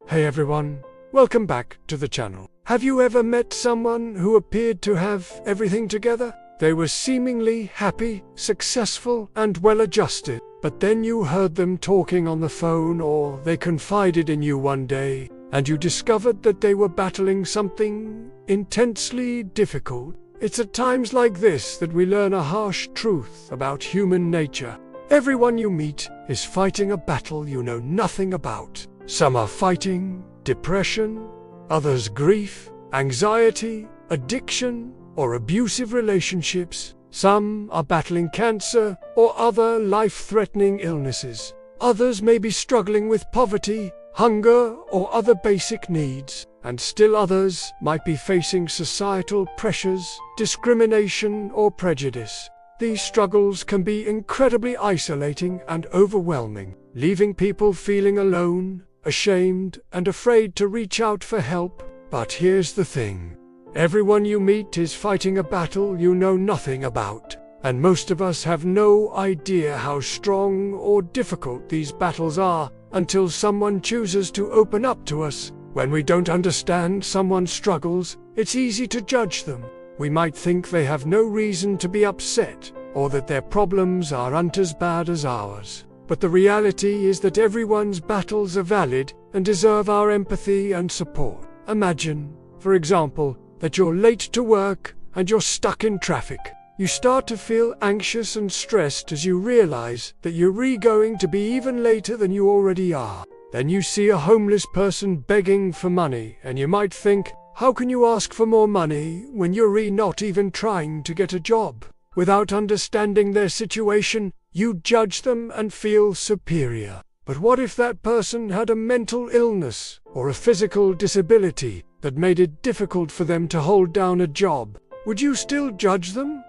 Hey everyone, welcome back to the channel. Have you ever met someone who appeared to have everything together? They were seemingly happy, successful, and well-adjusted, but then you heard them talking on the phone or they confided in you one day, and you discovered that they were battling something intensely difficult. It's at times like this that we learn a harsh truth about human nature. Everyone you meet is fighting a battle you know nothing about. Some are fighting depression, others grief, anxiety, addiction, or abusive relationships. Some are battling cancer or other life-threatening illnesses. Others may be struggling with poverty, hunger, or other basic needs. And still others might be facing societal pressures, discrimination, or prejudice. These struggles can be incredibly isolating and overwhelming, leaving people feeling alone, ashamed, and afraid to reach out for help. But here's the thing. Everyone you meet is fighting a battle you know nothing about, and most of us have no idea how strong or difficult these battles are until someone chooses to open up to us. When we don't understand someone's struggles, it's easy to judge them. We might think they have no reason to be upset, or that their problems aren't as bad as ours. But the reality is that everyone's battles are valid and deserve our empathy and support. Imagine, for example, that you're late to work and you're stuck in traffic. You start to feel anxious and stressed as you realize that you're going to be even later than you already are. Then you see a homeless person begging for money, and you might think, how can you ask for more money when you're not even trying to get a job? Without understanding their situation, you judge them and feel superior. But what if that person had a mental illness or a physical disability that made it difficult for them to hold down a job? Would you still judge them?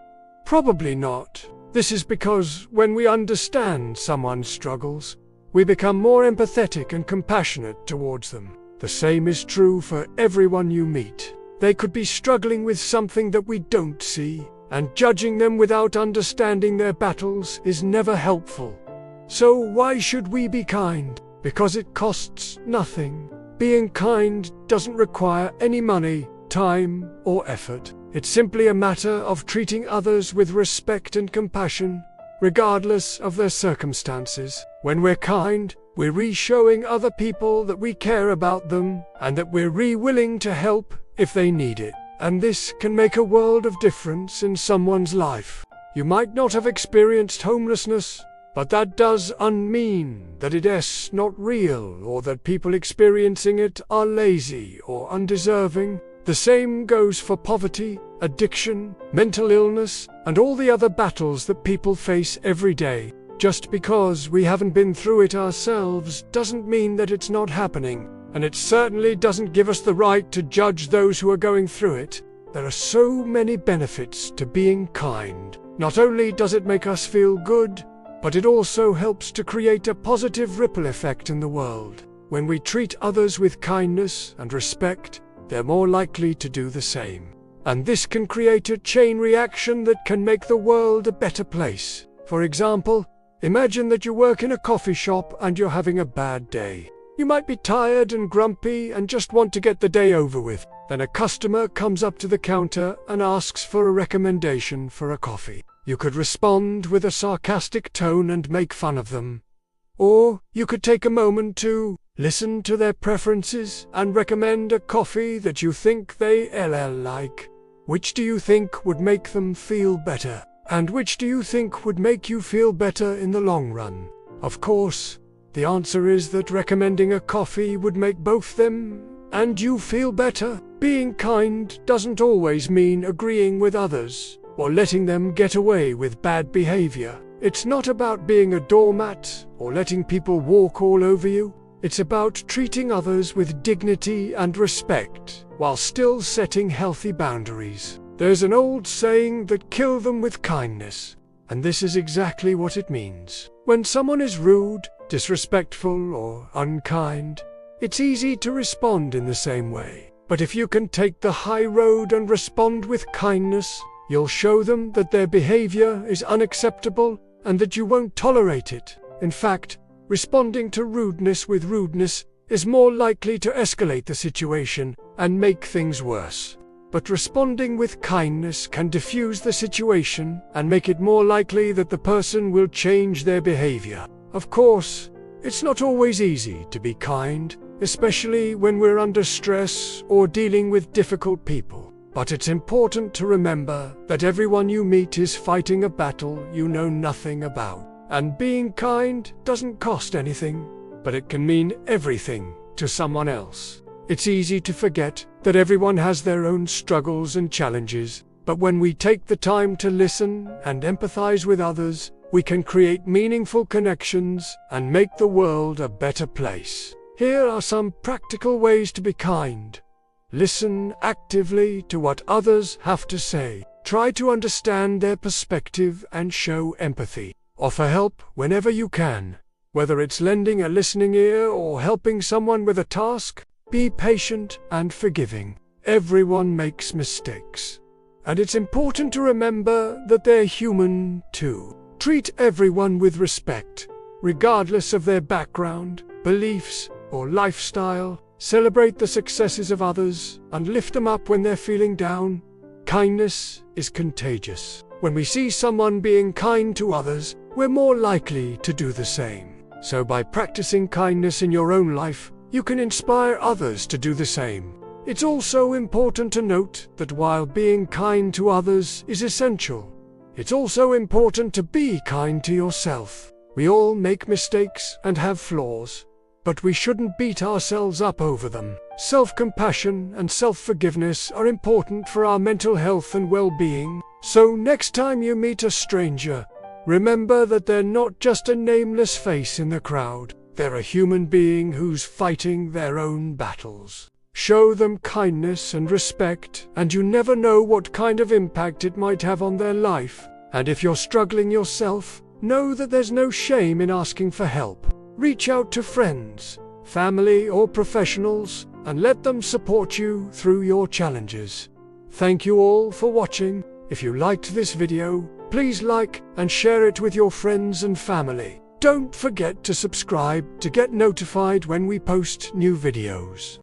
Probably not. This is because when we understand someone's struggles, we become more empathetic and compassionate towards them. The same is true for everyone you meet. They could be struggling with something that we don't see, and judging them without understanding their battles is never helpful. So why should we be kind? Because it costs nothing. Being kind doesn't require any money, time, or effort. It's simply a matter of treating others with respect and compassion, regardless of their circumstances. When we're kind, we're showing other people that we care about them and that we're willing to help if they need it. And this can make a world of difference in someone's life. You might not have experienced homelessness, but that doesn't mean that it's not real or that people experiencing it are lazy or undeserving. The same goes for poverty, addiction, mental illness, and all the other battles that people face every day. Just because we haven't been through it ourselves doesn't mean that it's not happening, and it certainly doesn't give us the right to judge those who are going through it. There are so many benefits to being kind. Not only does it make us feel good, but it also helps to create a positive ripple effect in the world. When we treat others with kindness and respect, they're more likely to do the same. And this can create a chain reaction that can make the world a better place. For example, imagine that you work in a coffee shop and you're having a bad day. You might be tired and grumpy and just want to get the day over with. Then a customer comes up to the counter and asks for a recommendation for a coffee. You could respond with a sarcastic tone and make fun of them. Or you could take a moment to listen to their preferences and recommend a coffee that you think they like. Which do you think would make them feel better? And which do you think would make you feel better in the long run? Of course, the answer is that recommending a coffee would make both them and you feel better. Being kind doesn't always mean agreeing with others or letting them get away with bad behavior. It's not about being a doormat or letting people walk all over you. It's about treating others with dignity and respect while still setting healthy boundaries. There's an old saying that kill them with kindness, and this is exactly what it means. When someone is rude, disrespectful, or unkind, it's easy to respond in the same way. But if you can take the high road and respond with kindness, you'll show them that their behavior is unacceptable and that you won't tolerate it. In fact, responding to rudeness with rudeness is more likely to escalate the situation and make things worse. But responding with kindness can diffuse the situation and make it more likely that the person will change their behavior. Of course, it's not always easy to be kind, especially when we're under stress or dealing with difficult people. But it's important to remember that everyone you meet is fighting a battle you know nothing about. And being kind doesn't cost anything, but it can mean everything to someone else. It's easy to forget that everyone has their own struggles and challenges, but when we take the time to listen and empathize with others, we can create meaningful connections and make the world a better place. Here are some practical ways to be kind. Listen actively to what others have to say. Try to understand their perspective and show empathy. Offer help whenever you can, whether it's lending a listening ear or helping someone with a task. Be patient and forgiving. Everyone makes mistakes, and it's important to remember that they're human too. Treat everyone with respect, regardless of their background, beliefs, or lifestyle. Celebrate the successes of others and lift them up when they're feeling down. Kindness is contagious. When we see someone being kind to others, we're more likely to do the same. So by practicing kindness in your own life, you can inspire others to do the same. It's also important to note that while being kind to others is essential, it's also important to be kind to yourself. We all make mistakes and have flaws, but we shouldn't beat ourselves up over them. Self-compassion and self-forgiveness are important for our mental health and well-being. So next time you meet a stranger, remember that they're not just a nameless face in the crowd. They're a human being who's fighting their own battles. Show them kindness and respect, and you never know what kind of impact it might have on their life. And if you're struggling yourself, know that there's no shame in asking for help. Reach out to friends, family, or professionals, and let them support you through your challenges. Thank you all for watching. If you liked this video, please like and share it with your friends and family. Don't forget to subscribe to get notified when we post new videos.